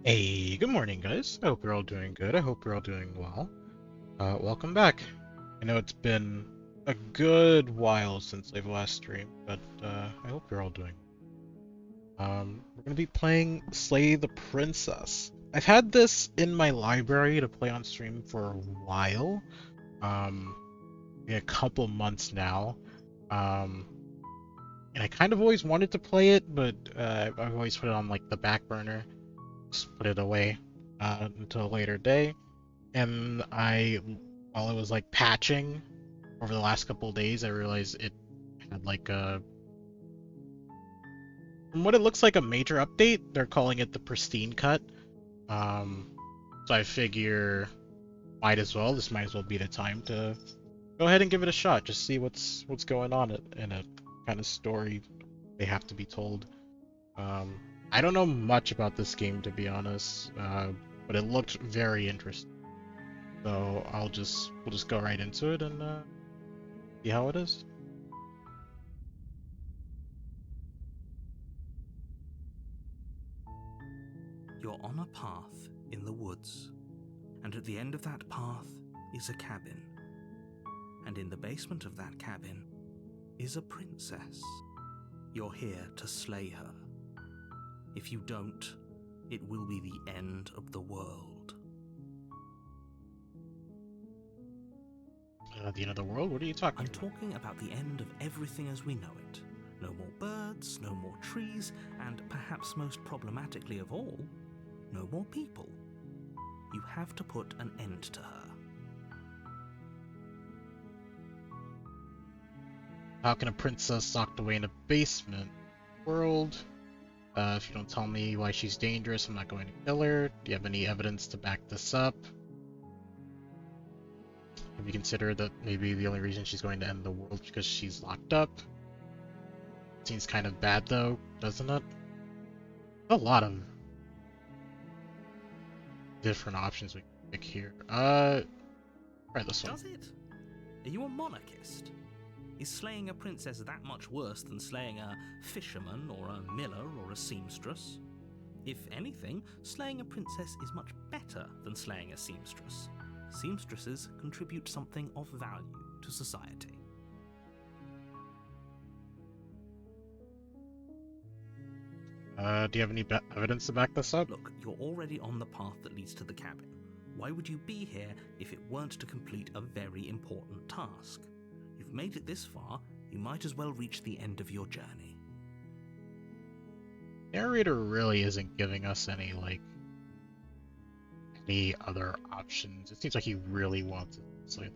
Hey, good morning, guys. I hope you're all doing good. I hope you're all doing well. Welcome back. I know it's been a good while since I've last streamed, but I hope you're all doing well. We're gonna be playing Slay the Princess. I've had this in my library to play on stream for a while, um, a couple months now. Um, and I kind of always wanted to play it, but I've always put it on like the back burner, just put it away until a later day. And while I was like patching over the last couple of days, I realized it had like from what it looks like, a major update. They're calling it the pristine cut. Um, so I figure this might as well be the time to go ahead and give it a shot. Just see what's going on in a kind of story they have to be told. Um, I don't know much about this game to be honest, but it looked very interesting. So we'll just go right into it and see how it is. You're on a path in the woods, and at the end of that path is a cabin. And in the basement of that cabin is a princess. You're here to slay her. If you don't, it will be the end of the world. The end of the world? What are you talking I'm about? talking about the end of everything as we know it. No more birds, no more trees, and perhaps most problematically of all, no more people. You have to put an end to her. How can a princess locked away in a basement world? If you don't tell me why she's dangerous, I'm not going to kill her. Do you have any evidence to back this up? Have you considered that maybe the only reason she's going to end the world is because she's locked up? Seems kind of bad though, doesn't it? A lot of different options we can pick here. Try this one. Does it? Are you a monarchist? Is slaying a princess that much worse than slaying a fisherman or a miller or a seamstress? If anything, slaying a princess is much better than slaying a seamstress. Seamstresses contribute something of value to society. Do you have any evidence to back this up? Look, you're already on the path that leads to the cabin. Why would you be here if it weren't to complete a very important task? You've made it this far, you might as well reach the end of your journey. Narrator really isn't giving us any other options. It seems like he really wants to slay them.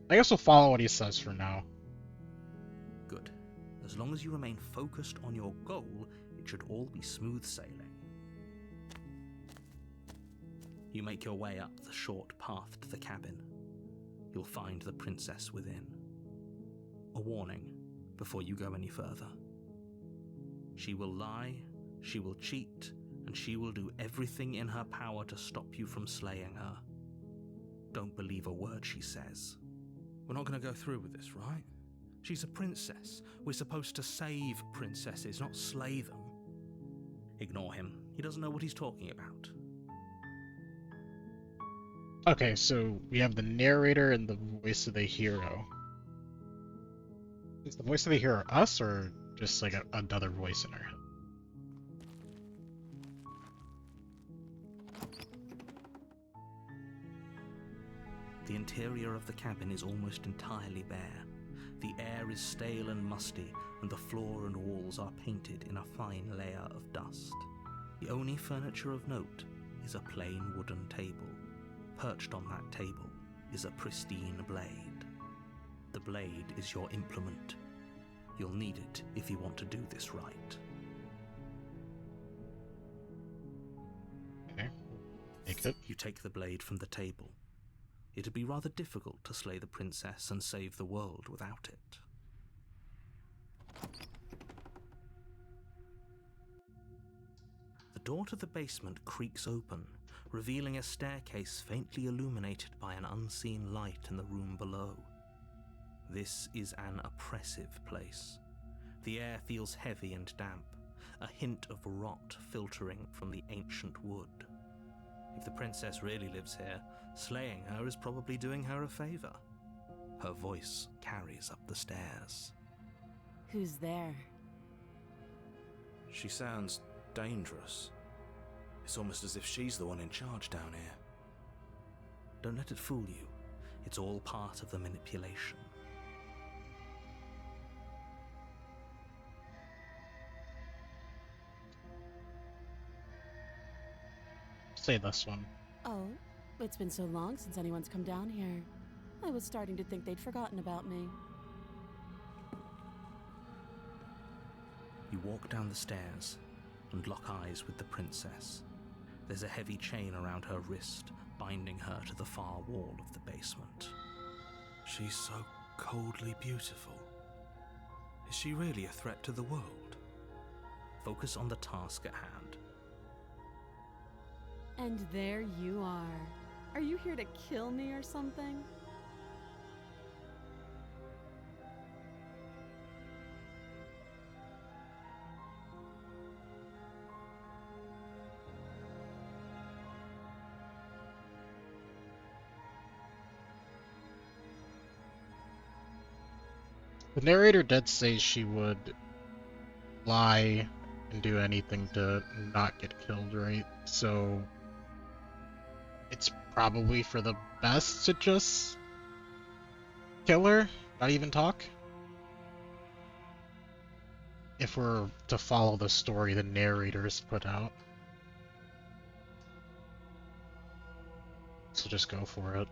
I guess we'll follow what he says for now. Good. As long as you remain focused on your goal, it should all be smooth sailing. You make your way up the short path to the cabin. You'll find the princess within. A warning before you go any further. She will lie, she will cheat, and she will do everything in her power to stop you from slaying her. Don't believe a word she says. We're not going to go through with this, right? She's a princess. We're supposed to save princesses, not slay them. Ignore him. He doesn't know what he's talking about. Okay, so we have the narrator and the voice of the hero. Is the voice of the hero us or just like another voice in our head? The interior of the cabin is almost entirely bare. The air is stale and musty, and the floor and walls are painted in a fine layer of dust. The only furniture of note is a plain wooden table. Perched on that table is a pristine blade. The blade is your implement. You'll need it if you want to do this right. Okay, take it. You take the blade from the table. It'd be rather difficult to slay the princess and save the world without it. The door to the basement creaks open, revealing a staircase faintly illuminated by an unseen light in the room below. This is an oppressive place. The air feels heavy and damp, a hint of rot filtering from the ancient wood. If the princess really lives here, slaying her is probably doing her a favor. Her voice carries up the stairs. Who's there? She sounds dangerous. It's almost as if she's the one in charge down here. Don't let it fool you. It's all part of the manipulation. Say this one. Oh, it's been so long since anyone's come down here. I was starting to think they'd forgotten about me. You walk down the stairs and lock eyes with the princess. There's a heavy chain around her wrist, binding her to the far wall of the basement. She's so coldly beautiful. Is she really a threat to the world? Focus on the task at hand. And there you are. Are you here to kill me or something? The narrator did say she would lie and do anything to not get killed, right? So it's probably for the best to just kill her, not even talk. If we're to follow the story the narrators put out. So just go for it.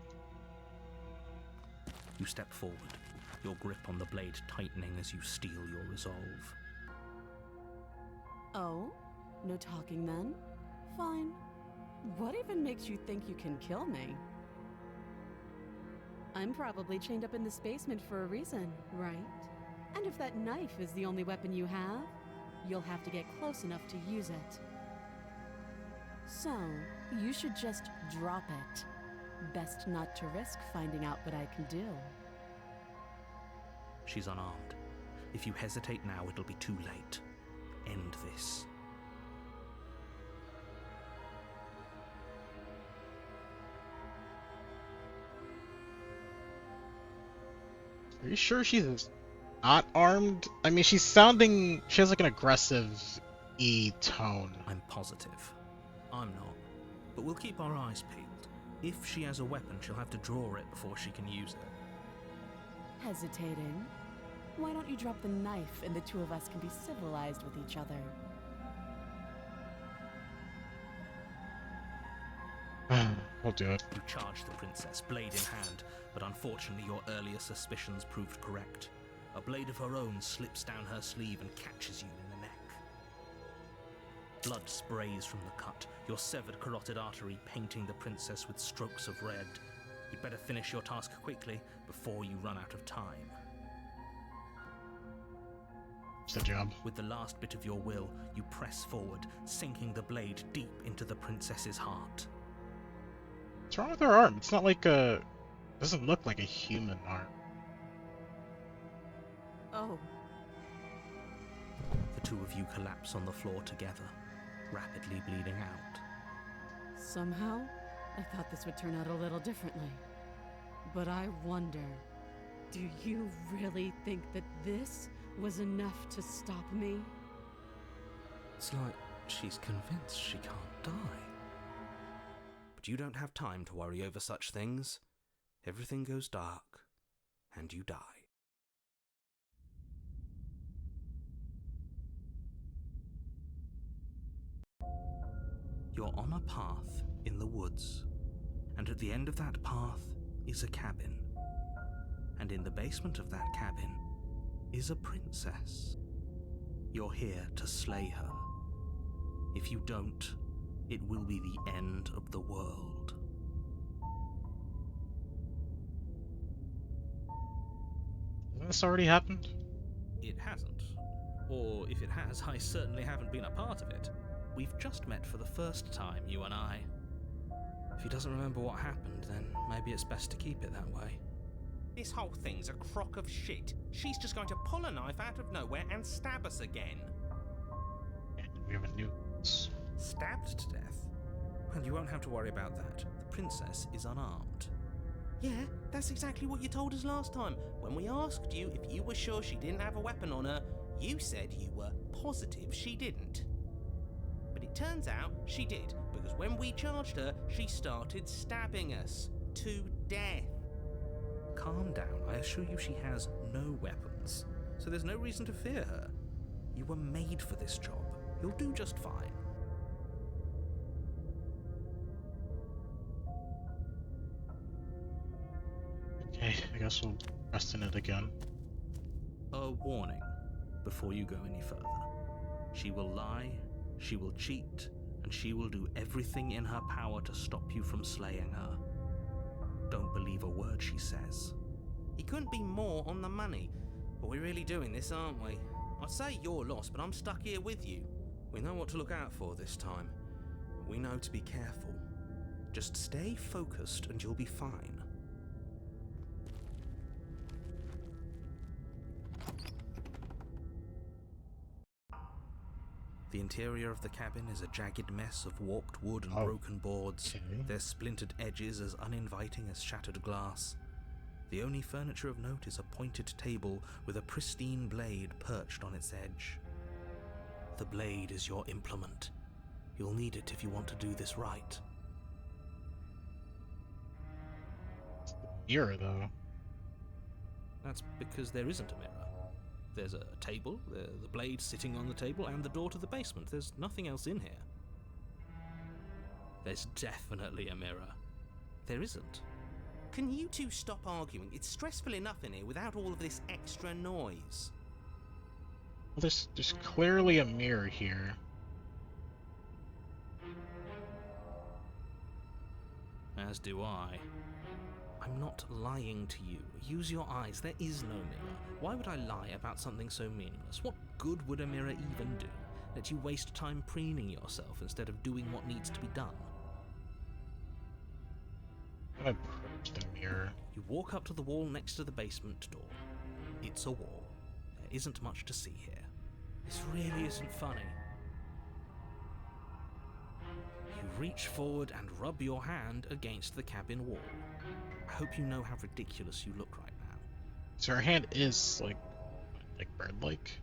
You step forward, your grip on the blade tightening as you steel your resolve. Oh? No talking then? Fine. What even makes you think you can kill me? I'm probably chained up in this basement for a reason, right? And if that knife is the only weapon you have, you'll have to get close enough to use it. So, you should just drop it. Best not to risk finding out what I can do. She's unarmed. If you hesitate now, it'll be too late. End this. Are you sure she's not armed? I mean, she has like an aggressive E tone. I'm positive. I'm not. But we'll keep our eyes peeled. If she has a weapon, she'll have to draw it before she can use it. Hesitating? Why don't you drop the knife and the two of us can be civilized with each other? We'll do it. You charge the princess, blade in hand, but unfortunately your earlier suspicions proved correct. A blade of her own slips down her sleeve and catches you in the neck. Blood sprays from the cut, your severed carotid artery painting the princess with strokes of red. You'd better finish your task quickly before you run out of time. It's the job. With the last bit of your will, you press forward, sinking the blade deep into the princess's heart. What's wrong with her arm? It's not like a... doesn't look like a human arm. Oh. The two of you collapse on the floor together, rapidly bleeding out. Somehow, I thought this would turn out a little differently. But I wonder, do you really think that this was enough to stop me? It's like she's convinced she can't die. But you don't have time to worry over such things. Everything goes dark, and you die. You're on a path in the woods, and at the end of that path is a cabin. And in the basement of that cabin is a princess. You're here to slay her. If you don't, it will be the end of the world. Hasn't this already happened? It hasn't. Or if it has, I certainly haven't been a part of it. We've just met for the first time, you and I. If he doesn't remember what happened, then maybe it's best to keep it that way. This whole thing's a crock of shit. She's just going to pull a knife out of nowhere and stab us again. And we have a new... Stabbed to death? Well, you won't have to worry about that. The princess is unarmed. Yeah, that's exactly what you told us last time. When we asked you if you were sure she didn't have a weapon on her, you said you were positive she didn't. But it turns out she did, because when we charged her, she started stabbing us to death. Calm down. I assure you she has no weapons, so there's no reason to fear her. You were made for this job. You'll do just fine. Okay, I guess we'll rest in it again. A warning before you go any further. She will lie, she will cheat, and she will do everything in her power to stop you from slaying her. Don't believe a word she says. He couldn't be more on the money. But we're really doing this, aren't we? I'd say you're lost, but I'm stuck here with you. We know what to look out for this time. We know to be careful. Just stay focused and you'll be fine. The interior of the cabin is a jagged mess of warped wood and broken boards, okay. their splintered edges as uninviting as shattered glass. The only furniture of note is a pointed table with a pristine blade perched on its edge. The blade is your implement. You'll need it if you want to do this right. Mirror, though. That's because there isn't a mirror. There's a table, the blade sitting on the table, and the door to the basement. There's nothing else in here. There's definitely a mirror. There isn't. Can you two stop arguing? It's stressful enough in here without all of this extra noise. Well, there's clearly a mirror here. As do I. I'm not lying to you. Use your eyes. There is no mirror. Why would I lie about something so meaningless? What good would a mirror even do? Let you waste time preening yourself instead of doing what needs to be done. I approach the mirror. You walk up to the wall next to the basement door. It's a wall. There isn't much to see here. This really isn't funny. You reach forward and rub your hand against the cabin wall. I hope you know how ridiculous you look right now. So her hand is like bird-like.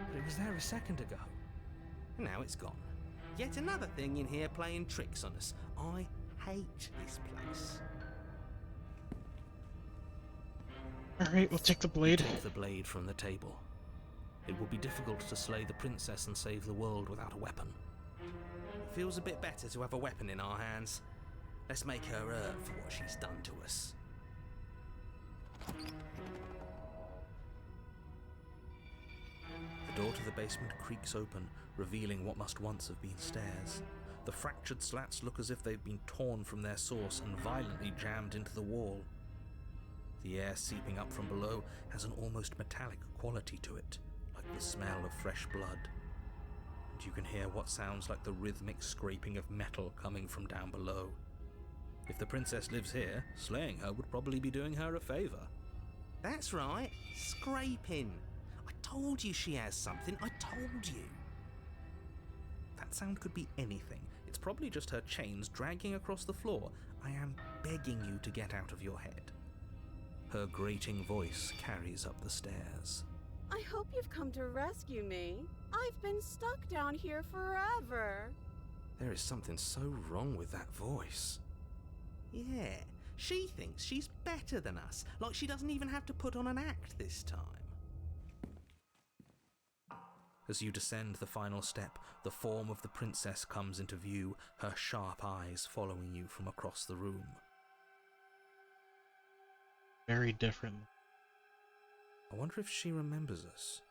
But it was there a second ago. And now it's gone. Yet another thing in here playing tricks on us. I hate this place. Alright, we'll take the blade. Take the blade from the table. It will be difficult to slay the princess and save the world without a weapon. It feels a bit better to have a weapon in our hands. Let's make her hurt for what she's done to us. The door to the basement creaks open, revealing what must once have been stairs. The fractured slats look as if they've been torn from their source and violently jammed into the wall. The air seeping up from below has an almost metallic quality to it, like the smell of fresh blood. And you can hear what sounds like the rhythmic scraping of metal coming from down below. If the princess lives here, slaying her would probably be doing her a favour. That's right, scraping. I told you she has something, I told you. That sound could be anything. It's probably just her chains dragging across the floor. I am begging you to get out of your head. Her grating voice carries up the stairs. I hope you've come to rescue me. I've been stuck down here forever. There is something so wrong with that voice. Yeah, she thinks she's better than us, like she doesn't even have to put on an act this time. As you descend the final step, the form of the princess comes into view, her sharp eyes following you from across the room. Very different. I wonder if she remembers us.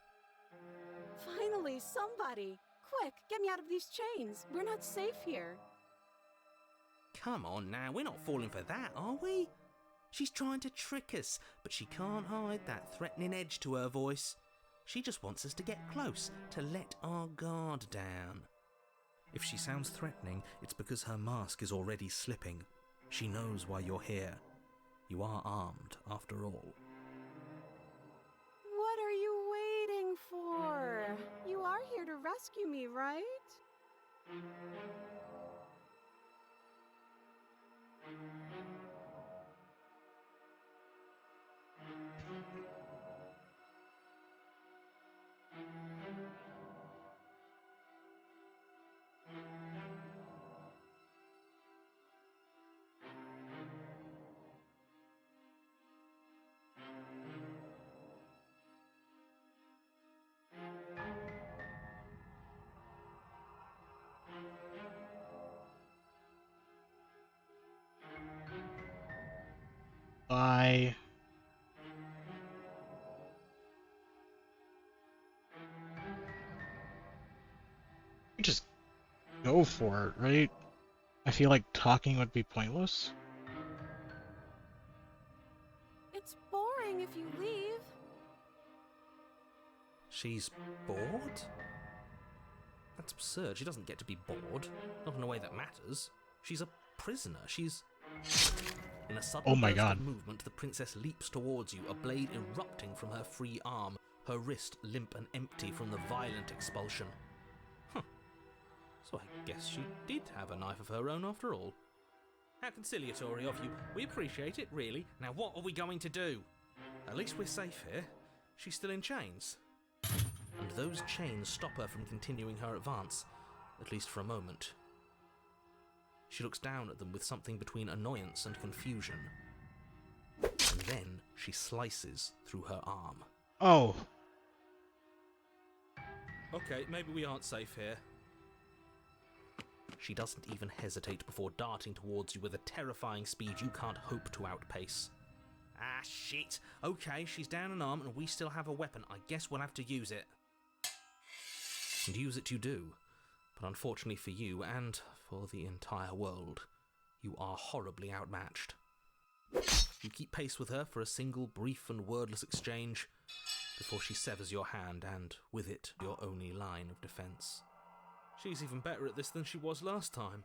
Finally, somebody! Quick, get me out of these chains. We're not safe here. Come on now, we're not falling for that, are we? She's trying to trick us, but she can't hide that threatening edge to her voice. She just wants us to get close, to let our guard down. If she sounds threatening, it's because her mask is already slipping. She knows why you're here. You are armed, after all. What are you waiting for? You are here to rescue me, right? Bye. You just go for it, right? I feel like talking would be pointless. It's boring if you leave. She's bored? That's absurd. She doesn't get to be bored. Not in a way that matters. She's a prisoner. She's... In a sudden Oh my burst God. of movement, the princess leaps towards you, a blade erupting from her free arm, her wrist limp and empty from the violent expulsion. Huh. So I guess she did have a knife of her own after all. How conciliatory of you. We appreciate it, really. Now what are we going to do? At least we're safe here. She's still in chains. And those chains stop her from continuing her advance, at least for a moment. She looks down at them with something between annoyance and confusion. And then she slices through her arm. Oh. Okay, maybe we aren't safe here. She doesn't even hesitate before darting towards you with a terrifying speed you can't hope to outpace. Ah, shit. Okay, she's down an arm and we still have a weapon. I guess we'll have to use it. And use it you do. But unfortunately for you, and for the entire world, you are horribly outmatched. You keep pace with her for a single brief and wordless exchange before she severs your hand and, with it, your only line of defence. She's even better at this than she was last time.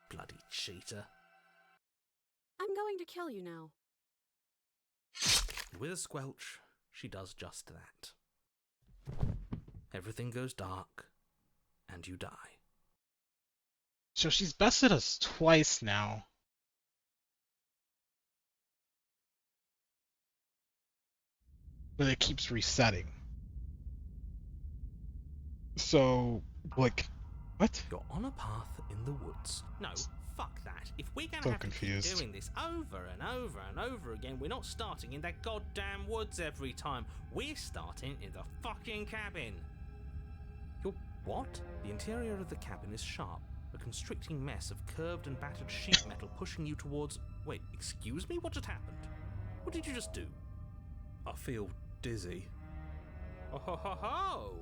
Bloody cheater. I'm going to kill you now. And with a squelch, she does just that. Everything goes dark, and you die. So she's bested us twice now. But it keeps resetting. So, like, what? You're on a path in the woods. No, fuck that. If we're gonna So have to confused. keep doing this over and over and over again, we're not starting in that goddamn woods every time. We're starting in the fucking cabin. You're what? The interior of the cabin is sharp, a constricting mess of curved and battered sheet metal pushing you towards... Wait, excuse me? What just happened? What did you just do? I feel dizzy. Oh ho ho ho!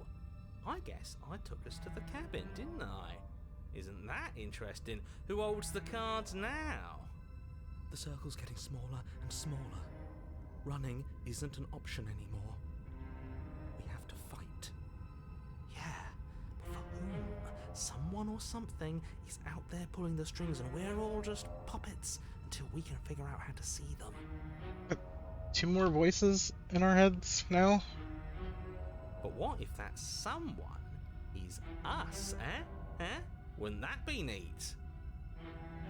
I guess I took us to the cabin, didn't I? Isn't that interesting? Who holds the cards now? The circle's getting smaller and smaller. Running isn't an option anymore. We have to fight. Yeah, but for whom? Someone or something is out there pulling the strings and we're all just puppets until we can figure out how to see them. Two more voices in our heads now? But what if that someone is us, eh? Wouldn't that be neat?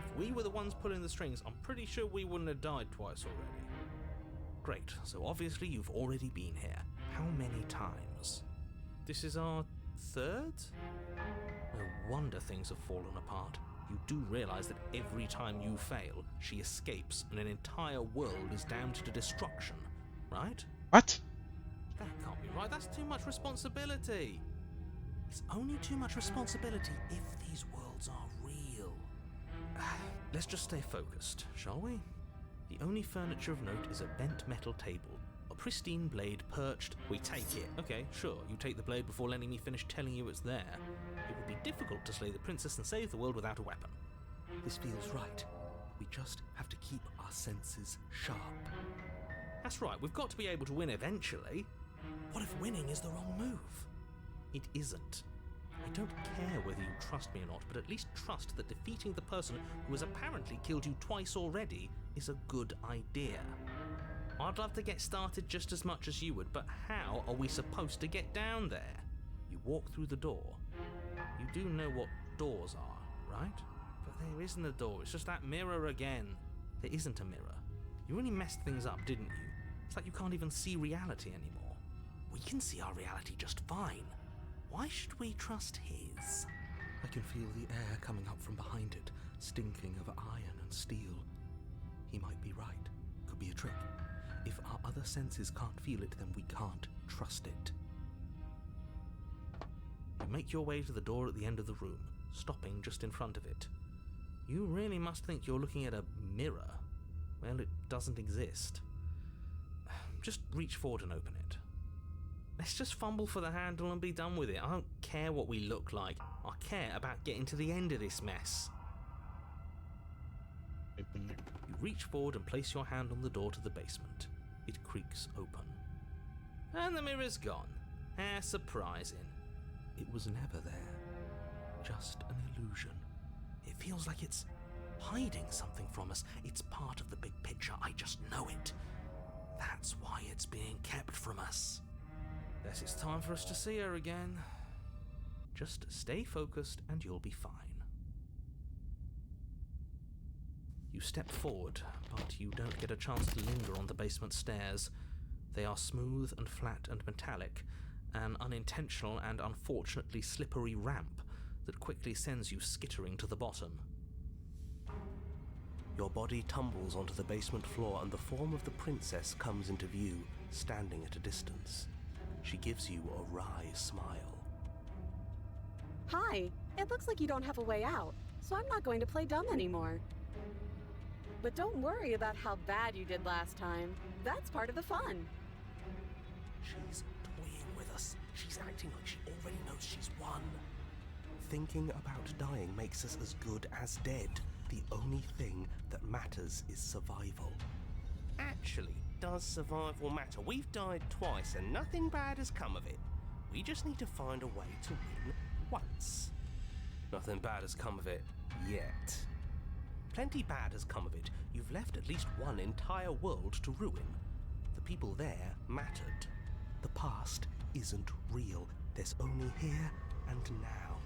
If we were the ones pulling the strings, I'm pretty sure we wouldn't have died twice already. Great, so obviously you've already been here. How many times? This is our third? No wonder things have fallen apart. You do realise that every time you fail, she escapes and an entire world is damned to destruction, right? What? That can't be right. That's too much responsibility. It's only too much responsibility if these worlds are real. Let's just stay focused, shall we? The only furniture of note is a bent metal table. A pristine blade perched. We take it. Okay, sure. You take the blade before letting me finish telling you it's there. It would be difficult to slay the princess and save the world without a weapon. This feels right. We just have to keep our senses sharp. That's right. We've got to be able to win eventually. What if winning is the wrong move? It isn't. I don't care whether you trust me or not, but at least trust that defeating the person who has apparently killed you twice already is a good idea. I'd love to get started just as much as you would, but how are we supposed to get down there? You walk through the door. You do know what doors are, right? But there isn't a door, it's just that mirror again. There isn't a mirror. You really messed things up, didn't you? It's like you can't even see reality anymore. We can see our reality just fine. Why should we trust his? I can feel the air coming up from behind it, stinking of iron and steel. He might be right. Could be a trick. If our other senses can't feel it, then we can't trust it. You make your way to the door at the end of the room, stopping just in front of it. You really must think you're looking at a mirror. Well, it doesn't exist. Just reach forward and open it. Let's just fumble for the handle and be done with it. I don't care what we look like. I care about getting to the end of this mess. Open it. You reach forward and place your hand on the door to the basement. It creaks open. And the mirror's gone. How surprising. It was never there. Just an illusion. It feels like it's hiding something from us. It's part of the big picture. I just know it. That's why it's being kept from us. Guess it's time for us to see her again. Just stay focused and you'll be fine. You step forward, but you don't get a chance to linger on the basement stairs. They are smooth and flat and metallic, an unintentional and unfortunately slippery ramp that quickly sends you skittering to the bottom. Your body tumbles onto the basement floor and the form of the princess comes into view, standing at a distance. She gives you a wry smile. Hi, it looks like you don't have a way out, so I'm not going to play dumb anymore. But don't worry about how bad you did last time. That's part of the fun. She's toying with us. She's acting like she already knows she's won. Thinking about dying makes us as good as dead. The only thing that matters is survival. Actually, does survival matter? We've died twice and nothing bad has come of it. We just need to find a way to win once. Nothing bad has come of it yet. Plenty bad has come of it. You've left at least one entire world to ruin. The people there mattered. The past isn't real. There's only here and now.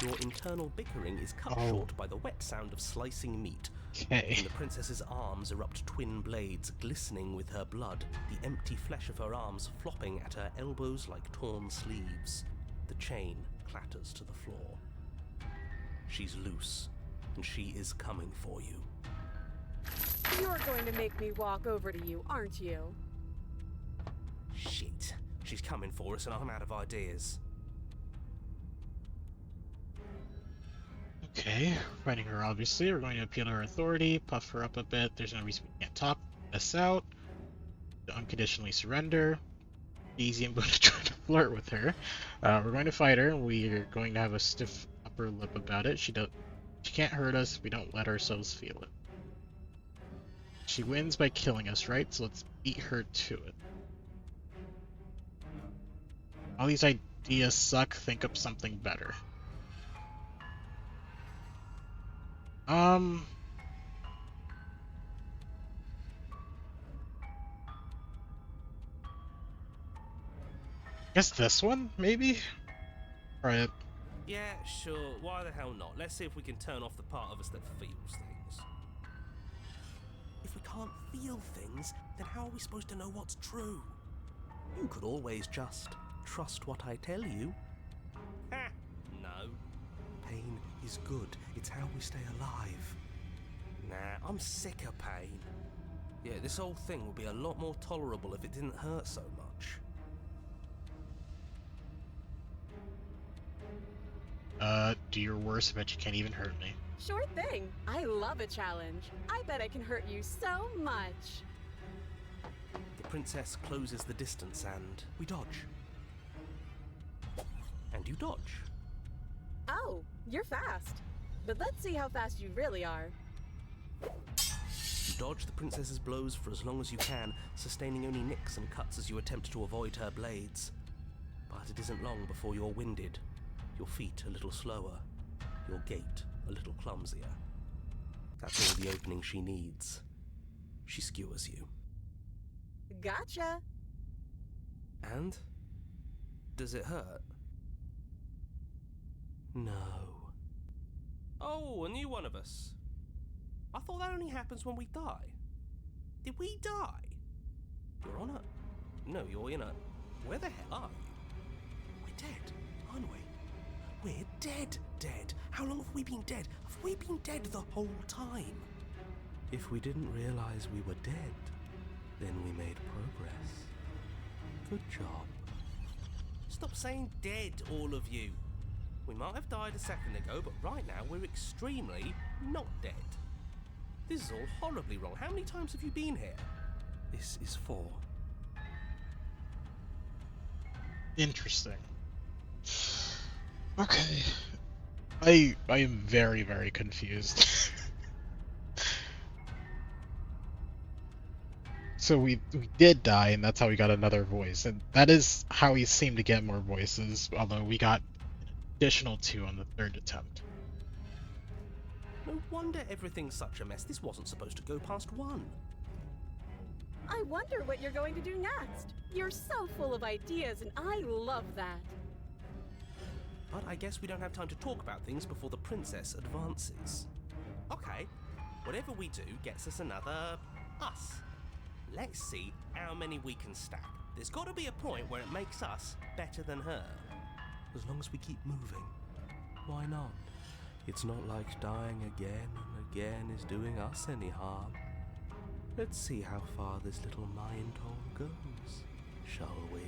Your internal bickering is cut short by the wet sound of slicing meat. Okay. In the princess's arms erupt twin blades, glistening with her blood, the empty flesh of her arms flopping at her elbows like torn sleeves. The chain clatters to the floor. She's loose, and she is coming for you. You're going to make me walk over to you, aren't you? Shit. She's coming for us and I'm out of ideas. Okay, fighting her obviously. We're going to appeal to her authority, puff her up a bit. There's no reason we can't top this out. Unconditionally surrender. Easy, I'm going to try to flirt with her. We're going to fight her. We're going to have a stiff upper lip about it. She can't hurt us. We don't let ourselves feel it. She wins by killing us, right? So let's beat her to it. All these ideas suck. Think up something better. Guess this one, maybe? Alright. Yeah, sure. Why the hell not? Let's see if we can turn off the part of us that feels things. If we can't feel things, then how are we supposed to know what's true? You could always just trust what I tell you. Ha! No. Pain is good. It's how we stay alive. Nah, I'm sick of pain. Yeah, this whole thing would be a lot more tolerable if it didn't hurt so much. Do your worst. I bet you can't even hurt me. Sure thing. I love a challenge. I bet I can hurt you so much. The princess closes the distance and we dodge. And you dodge. Oh, you're fast. But let's see how fast you really are. You dodge the princess's blows for as long as you can, sustaining only nicks and cuts as you attempt to avoid her blades. But it isn't long before you're winded. Your feet a little slower, your gait a little clumsier. That's all the opening she needs. She skewers you. Gotcha! And? Does it hurt? No. Oh, a new one of us. I thought that only happens when we die. Did we die? You're on a... No, you're in a... Where the hell are you? We're dead, aren't we? We're dead. How long have we been dead? Have we been dead the whole time? If we didn't realize we were dead, then we made progress. Good job. Stop saying dead, all of you. We might have died a second ago, but right now we're extremely not dead. This is all horribly wrong. How many times have you been here? This is 4. Interesting. Okay. I am very, very confused. So we did die, and that's how we got another voice, and that is how we seem to get more voices, although we got an additional 2 on the 3rd attempt. No wonder everything's such a mess. This wasn't supposed to go past 1. I wonder what you're going to do next. You're so full of ideas, and I love that. But I guess we don't have time to talk about things before the princess advances. Okay, whatever we do gets us another us. Let's see how many we can stack. There's got to be a point where it makes us better than her. As long as we keep moving. Why not? It's not like dying again and again is doing us any harm. Let's see how far this little mind hole goes, shall we?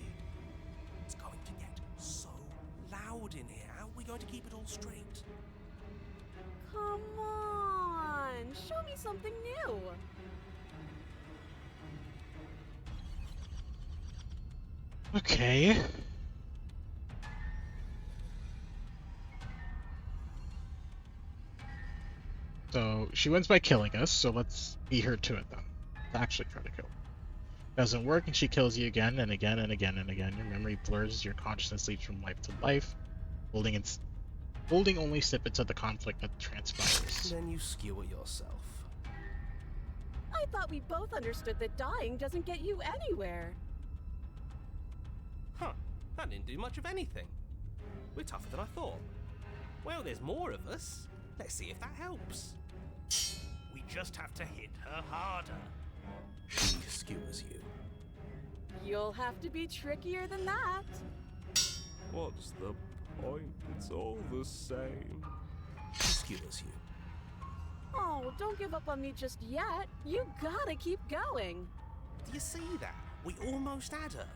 It's going to get so loud in here. How are we going to keep it all straight? Come on, show me something new. Okay. So she wins by killing us, so let's beat her to it then. Let's actually try to kill her. Doesn't work, and she kills you again and again and again and again. Your memory blurs, your consciousness leaps from life to life, holding only snippets of the conflict that transpires. Then you skewer yourself. I thought we both understood that dying doesn't get you anywhere. Huh, that didn't do much of anything. We're tougher than I thought. Well, there's more of us. Let's see if that helps. We just have to hit her harder. She skewers you. You'll have to be trickier than that. What's the point? It's all the same. She skewers you. Oh, don't give up on me just yet. You gotta keep going. Do you see that? We almost had her.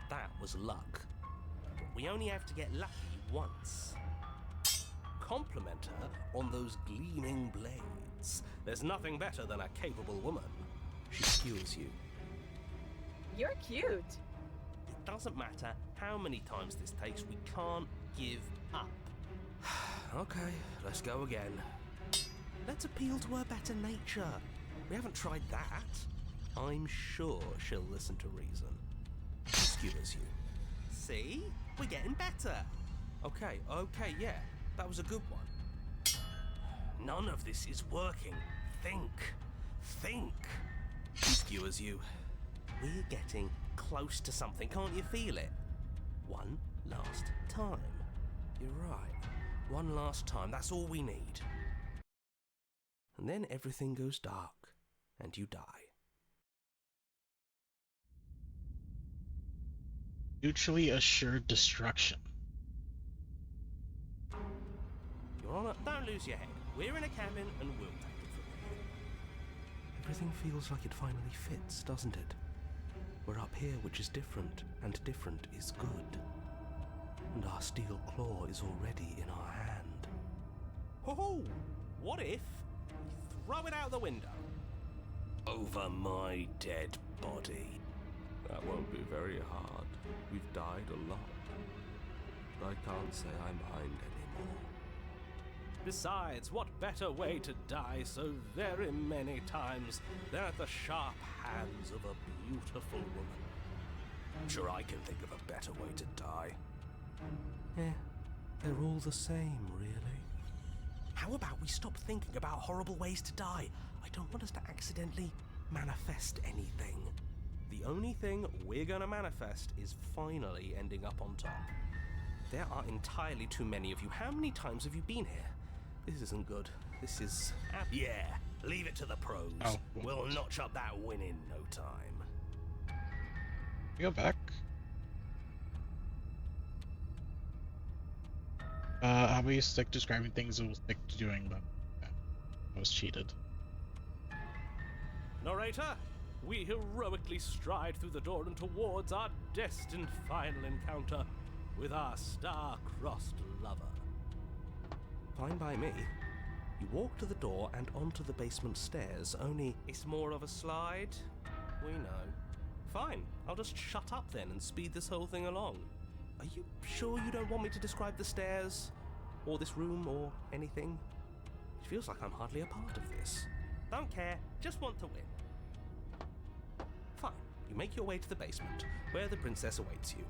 That was luck. But we only have to get lucky once. Compliment her on those gleaming blades. There's nothing better than a capable woman. She skewers you. You're cute. It doesn't matter how many times this takes, we can't give up. Okay, let's go again. Let's appeal to her better nature. We haven't tried that. I'm sure she'll listen to reason. She skewers you. See? We're getting better. Okay, yeah. That was a good one. None of this is working. Think. She skewers you. We're getting close to something. Can't you feel it? One last time. You're right. One last time. That's all we need. And then everything goes dark, and you die. Mutually assured destruction. Your Honor, don't lose your head. We're in a cabin, and we'll take it from here. Everything feels like it finally fits, doesn't it? We're up here, which is different, and different is good. And our steel claw is already in our hand. Ho-ho! What if we throw it out the window? Over my dead body. That won't be very hard. We've died a lot. But I can't say I mind anymore. Besides, what better way to die so very many times than at the sharp hands of a beautiful woman? I'm sure I can think of a better way to die. They're all the same, really. How about we stop thinking about horrible ways to die? I don't want us to accidentally manifest anything. The only thing we're gonna manifest is finally ending up on top. There are entirely too many of you. How many times have you been here? This isn't good. This is... Yeah, leave it to the pros. Oh, We'll notch up that win in no time. Go back. How about you stick describing things and we'll stick to doing them? Yeah, I was cheated. Narrator, we heroically stride through the door and towards our destined final encounter with our star-crossed lover. Fine by me. You walk to the door and onto the basement stairs, only it's more of a slide. We know. Fine, I'll just shut up then and speed this whole thing along. Are you sure you don't want me to describe the stairs? Or this room, or anything? It feels like I'm hardly a part of this. Don't care, just want to win. Fine, you make your way to the basement, where the princess awaits you.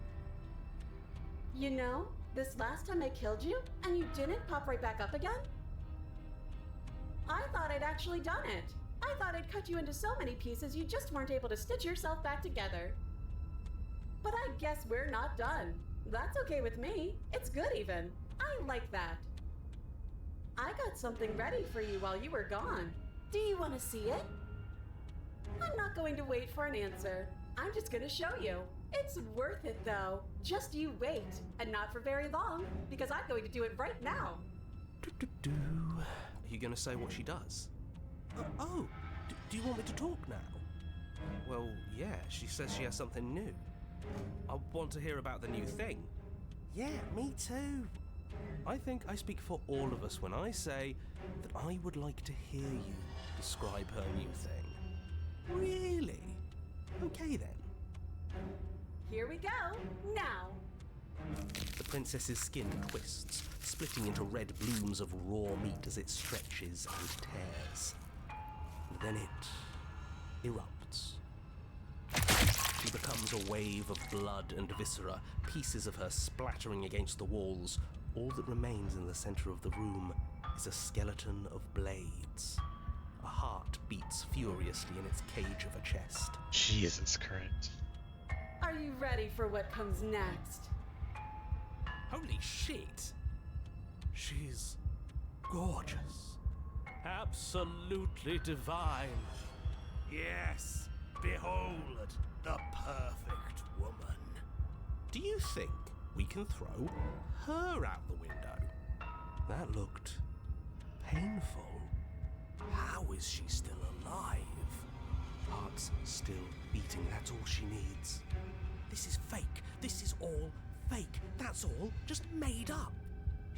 You know, this last time I killed you, and you didn't pop right back up again? I thought I'd actually done it. I thought I'd cut you into so many pieces you just weren't able to stitch yourself back together. But I guess we're not done. That's okay with me. It's good even. I like that. I got something ready for you while you were gone. Do you want to see it? I'm not going to wait for an answer. I'm just going to show you. It's worth it though. Just you wait. And not for very long, because I'm going to do it right now. Are you going to say what she does? Do you want me to talk now? Well, yeah, she says she has something new. I want to hear about the new thing. Yeah, me too. I think I speak for all of us when I say that I would like to hear you describe her new thing. Really? Okay then. Here we go. Now. The princess's skin twists, splitting into red blooms of raw meat as it stretches and tears. And then it erupts. She becomes a wave of blood and viscera, pieces of her splattering against the walls. All that remains in the center of the room is a skeleton of blades. A heart beats furiously in its cage of a chest. Jesus Christ. Are you ready for what comes next? Holy shit! She's gorgeous. Absolutely divine. Yes, behold the perfect woman. Do you think we can throw her out the window? That looked painful. How is she still alive? Heart's still beating, that's all she needs. This is fake. This is all fake. That's all just made up.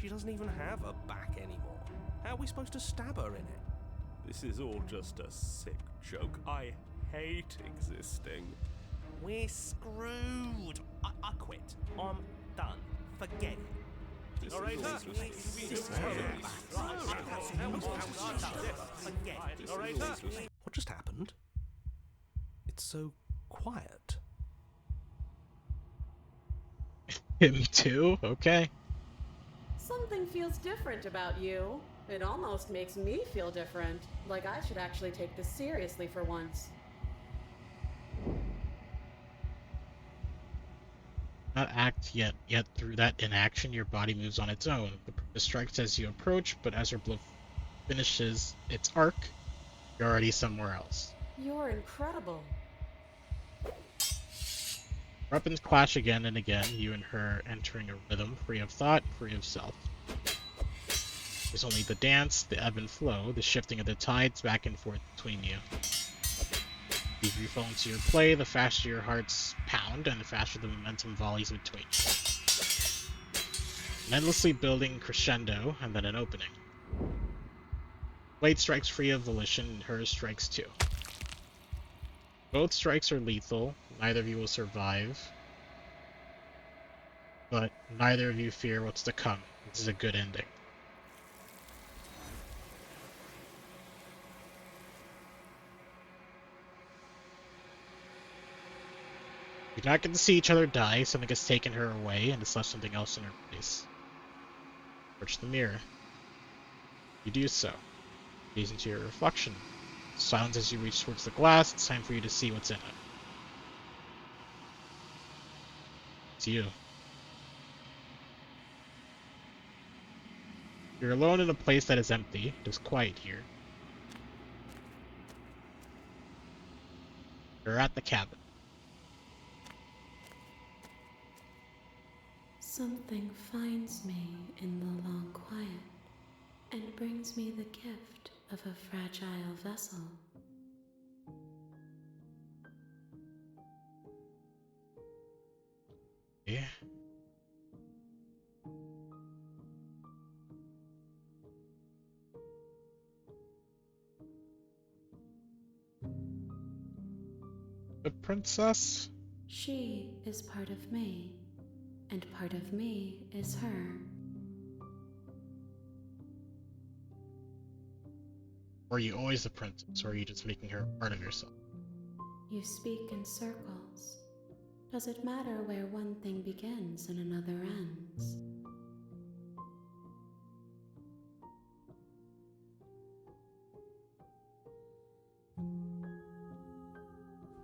She doesn't even have a back anymore. How are we supposed to stab her in it? This is all just a sick joke. I hate existing. We're screwed. I quit. I'm done. Forget it. Narrator, What just happened? It's so quiet. Him too? Okay. Something feels different about you. It almost makes me feel different. Like I should actually take this seriously for once. Not act yet through that inaction, your body moves on its own. The purpose strikes as you approach, but as your blow finishes its arc, you're already somewhere else. You're incredible. Weapons clash again and again, you and her entering a rhythm, free of thought, free of self. There's only the dance, the ebb and flow, the shifting of the tides back and forth between you. The deeper you fall into your play, the faster your hearts pound, and the faster the momentum volleys between you. An endlessly building crescendo, and then an opening. Blade strikes free of volition, and hers strikes too. Both strikes are lethal, neither of you will survive, but neither of you fear what's to come. This is a good ending. You do not get to see each other die. Something has taken her away and has left something else in her place. Approach the mirror. You do so. Gaze into your reflection. Silence as you reach towards the glass. It's time for you to see what's in it. It's you. You're alone in a place that is empty. It is quiet here. You're at the cabin. Something finds me in the long quiet and brings me the gift of a fragile vessel. Yeah. The princess? She is part of me, and part of me is her. Or are you always the princess, or are you just making her part of yourself? You speak in circles. Does it matter where one thing begins and another ends?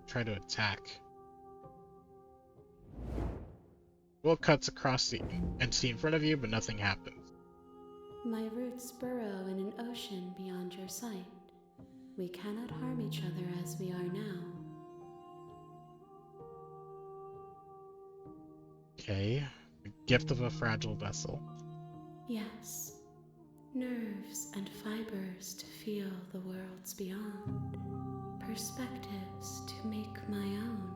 Try to attack. Will cuts across the entity in front of you, but nothing happens. My roots burrow in an ocean beyond your sight. We cannot harm each other as we are now. Okay. The gift of a fragile vessel. Yes, nerves and fibers to feel the worlds beyond, perspectives to make my own.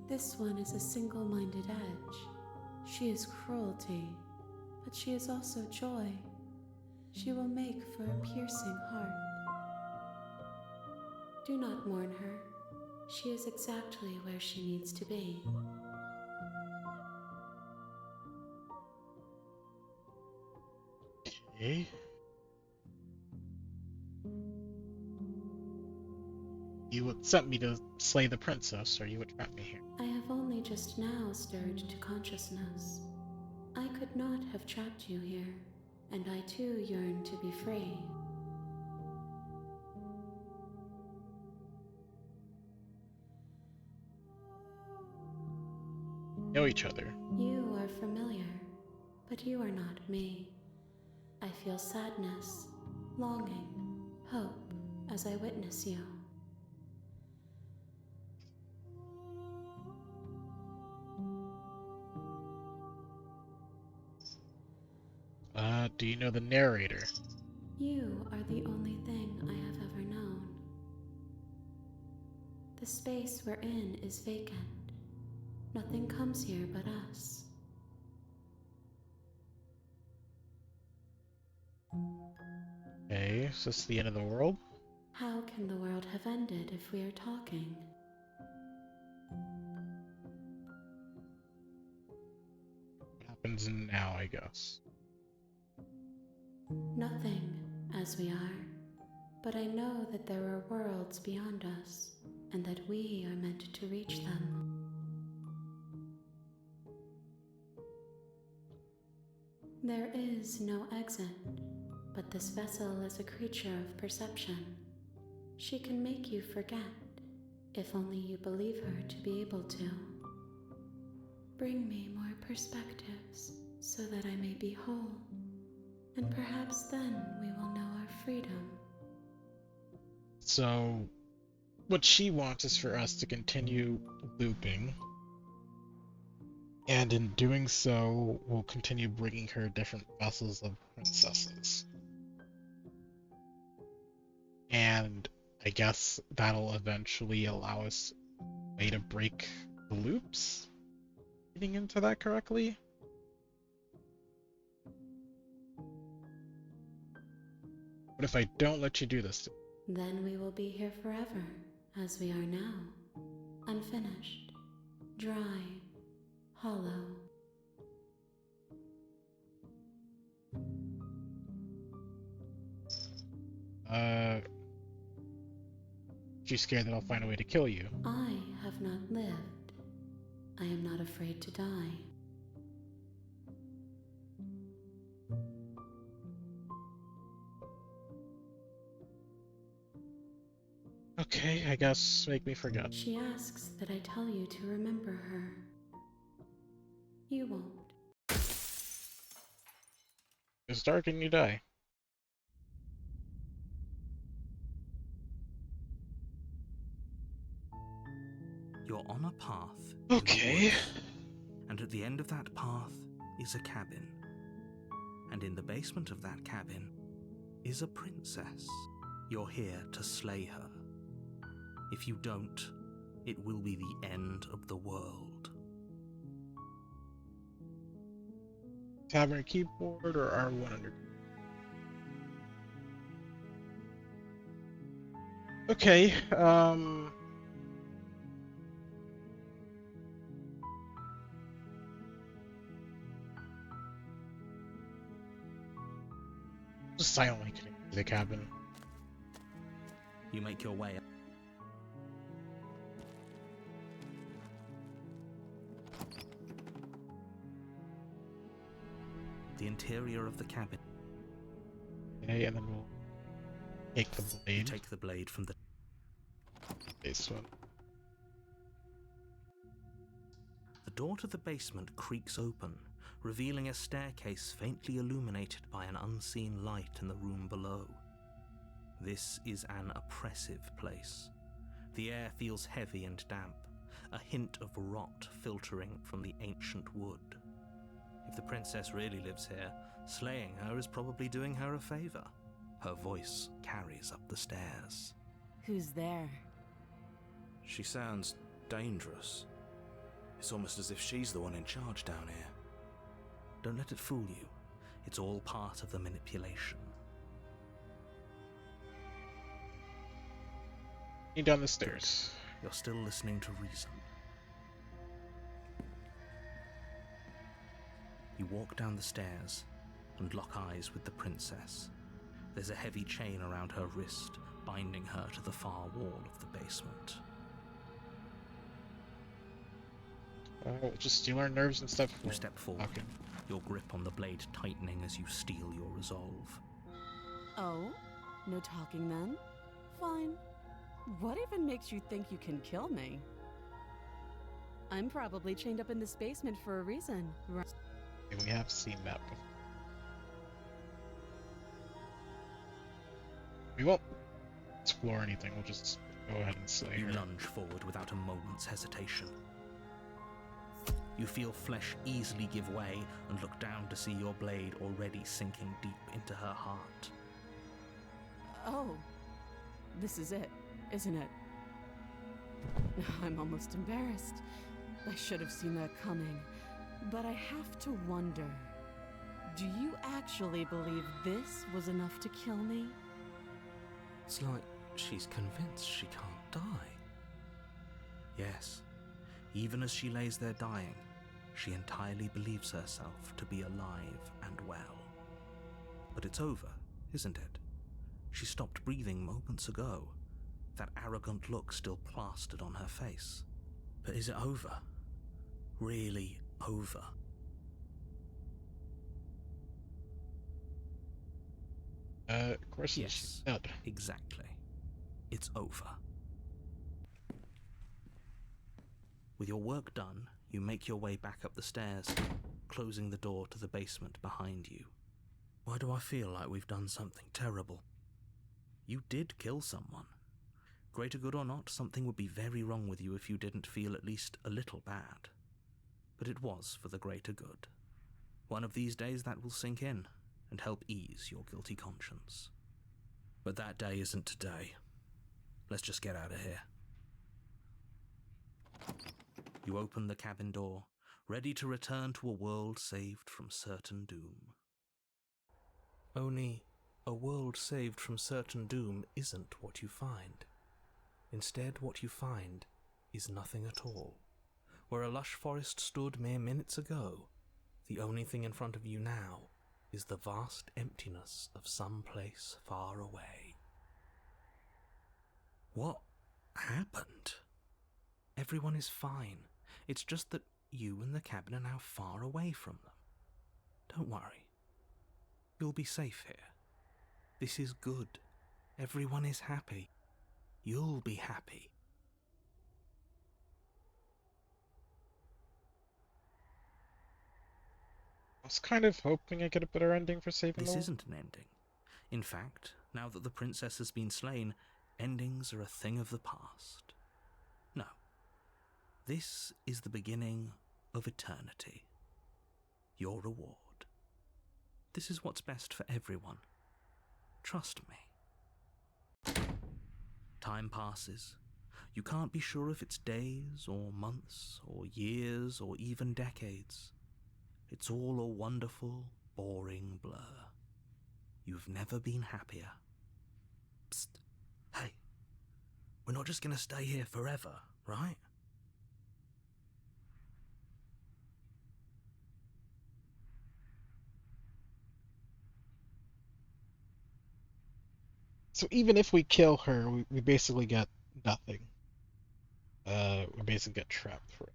This one is a single-minded edge. She is cruelty, but she is also joy. She will make for a piercing heart. Do not mourn her. She is exactly where she needs to be. Okay. You would sent me to slay the princess, or you would trap me here. I have only just now stirred to consciousness. I could not have trapped you here, and I too yearn to be free. Know each other. You are familiar, but you are not me. I feel sadness, longing, hope as I witness you. Do you know the narrator? You are the only thing I have ever known. The space we're in is vacant. Nothing comes here but us. Okay, is this the end of the world? How can the world have ended if we are talking? What happens now, I guess? Nothing, as we are. But I know that there are worlds beyond us, and that we are meant to reach them. There is no exit, but this vessel is a creature of perception. She can make you forget, if only you believe her to be able to. Bring me more perspectives, so that I may be whole, and perhaps then we will know our freedom. So, what she wants is for us to continue looping, and in doing so, we'll continue bringing her different vessels of princesses. And I guess that'll eventually allow us a way to break the loops? Getting into that correctly? What if I don't let you do this? Then we will be here forever, as we are now. Unfinished, dry, hollow. She's scared that I'll find a way to kill you. I have not lived. I am not afraid to die. Okay, I guess make me forget. She asks that I tell you to remember her. You won't. It's dark and you die. You're on a path to the Okay. woods, and at the end of that path is a cabin. And in the basement of that cabin is a princess. You're here to slay her. If you don't, it will be the end of the world. Tavern keyboard or R1 under. Okay, just silently connect to the cabin. You make your way up. The interior of the cabin. Okay, and then we'll take the You blade. take the blade from the... This one. The door to the basement creaks open, revealing a staircase faintly illuminated by an unseen light in the room below. This is an oppressive place. The air feels heavy and damp, a hint of rot filtering from the ancient wood. If the princess really lives here, slaying her is probably doing her a favor. Her voice carries up the stairs. Who's there? She sounds dangerous. It's almost as if she's the one in charge down here. Don't let it fool you. It's all part of the manipulation. Down the stairs. You're still listening to reason. You walk down the stairs and lock eyes with the princess. There's a heavy chain around her wrist, binding her to the far wall of the basement. Just steal our nerves and stuff. You step forward, Okay. your grip on the blade tightening as you steel your resolve. Oh? No talking then? Fine. What even makes you think you can kill me? I'm probably chained up in this basement for a reason, right? We have seen that before. We won't explore anything, we'll just go ahead and slay You her. lunge forward without a moment's hesitation. You feel flesh easily give way and look down to see your blade already sinking deep into her heart. Oh. This is it, isn't it? I'm almost embarrassed. I should have seen that coming. But I have to wonder, do you actually believe this was enough to kill me? It's like she's convinced she can't die. Yes, even as she lays there dying, she entirely believes herself to be alive and well. But it's over, isn't it? She stopped breathing moments ago, that arrogant look still plastered on her face. But is it over? Really over? Of course Yes. she's dead. Exactly. It's over. With your work done, you make your way back up the stairs, closing the door to the basement behind you. Why do I feel like we've done something terrible? You did kill someone. Greater good or not, something would be very wrong with you if you didn't feel at least a little bad. But it was for the greater good. One of these days that will sink in and help ease your guilty conscience. But that day isn't today. Let's just get out of here. You open the cabin door, ready to return to a world saved from certain doom. Only, a world saved from certain doom isn't what you find. Instead, what you find is nothing at all. Where a lush forest stood mere minutes ago, the only thing in front of you now is the vast emptiness of some place far away. What happened? Everyone is fine. It's just that you and the cabin are now far away from them. Don't worry. You'll be safe here. This is good. Everyone is happy. you'll be happy. I was kind of hoping I get a better ending for saving This the isn't an ending. In fact, now that the princess has been slain, endings are a thing of the past. No. This is the beginning of eternity. Your reward. This is what's best for everyone. Trust me. Time passes. You can't be sure if it's days, or months, or years, or even decades. It's all a wonderful, boring blur. You've never been happier. Psst. Hey. We're not just gonna stay here forever, right? So even if we kill her, we basically get nothing. We basically get trapped for it.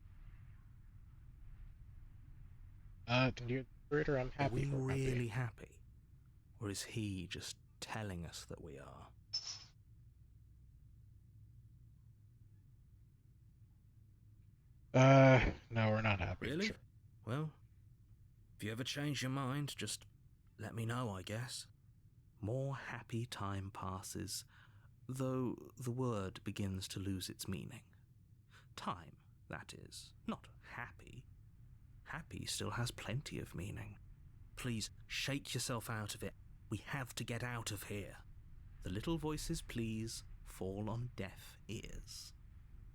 Dear creator, I'm Are happy. we for really happy? Or is he just telling us that we are? No, we're not happy. Really? Sure. Well, if you ever change your mind, just let me know, I guess. More happy time passes, though the word begins to lose its meaning. Time, that is, not happy. Happy still has plenty of meaning. Please, shake yourself out of it. We have to get out of here. The little voices, please, fall on deaf ears.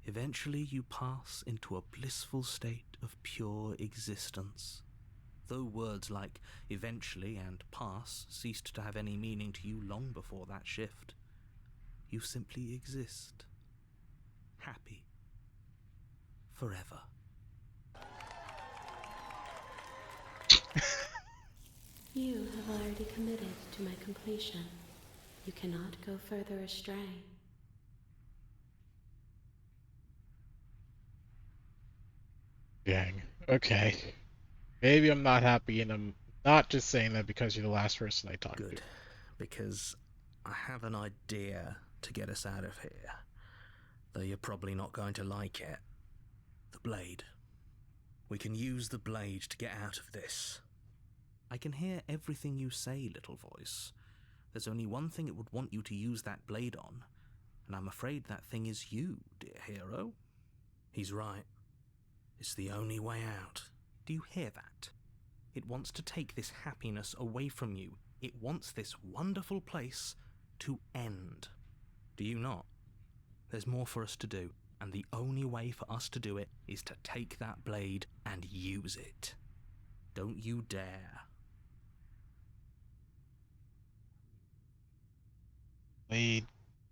Eventually you pass into a blissful state of pure existence. Though words like eventually and pass ceased to have any meaning to you long before that shift, you simply exist. Happy. Forever. You have already committed to my completion. You cannot go further astray. Dang. Okay. Maybe I'm not happy, and I'm not just saying that because you're the last person I talked Good, to. because I have an idea to get us out of here, though you're probably not going to like it. The blade. We can use the blade to get out of this. I can hear everything you say, little voice. There's only one thing it would want you to use that blade on, and I'm afraid that thing is you, dear hero. He's right. It's the only way out. Do you hear that? It wants to take this happiness away from you. It wants this wonderful place to end. Do you not? There's more for us to do, and the only way for us to do it is to take that blade and use it. Don't you dare. Blade,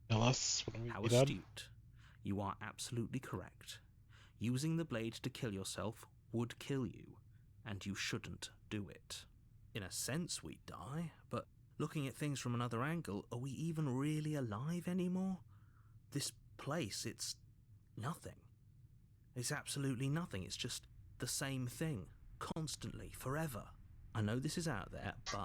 kill us when we How be done. astute. You are absolutely correct. Using the blade to kill yourself would kill you, and you shouldn't do it. In a sense, we'd die, but looking at things from another angle, are we even really alive anymore? This place, it's nothing. It's absolutely nothing. It's just the same thing, constantly, forever. I know this is out there, but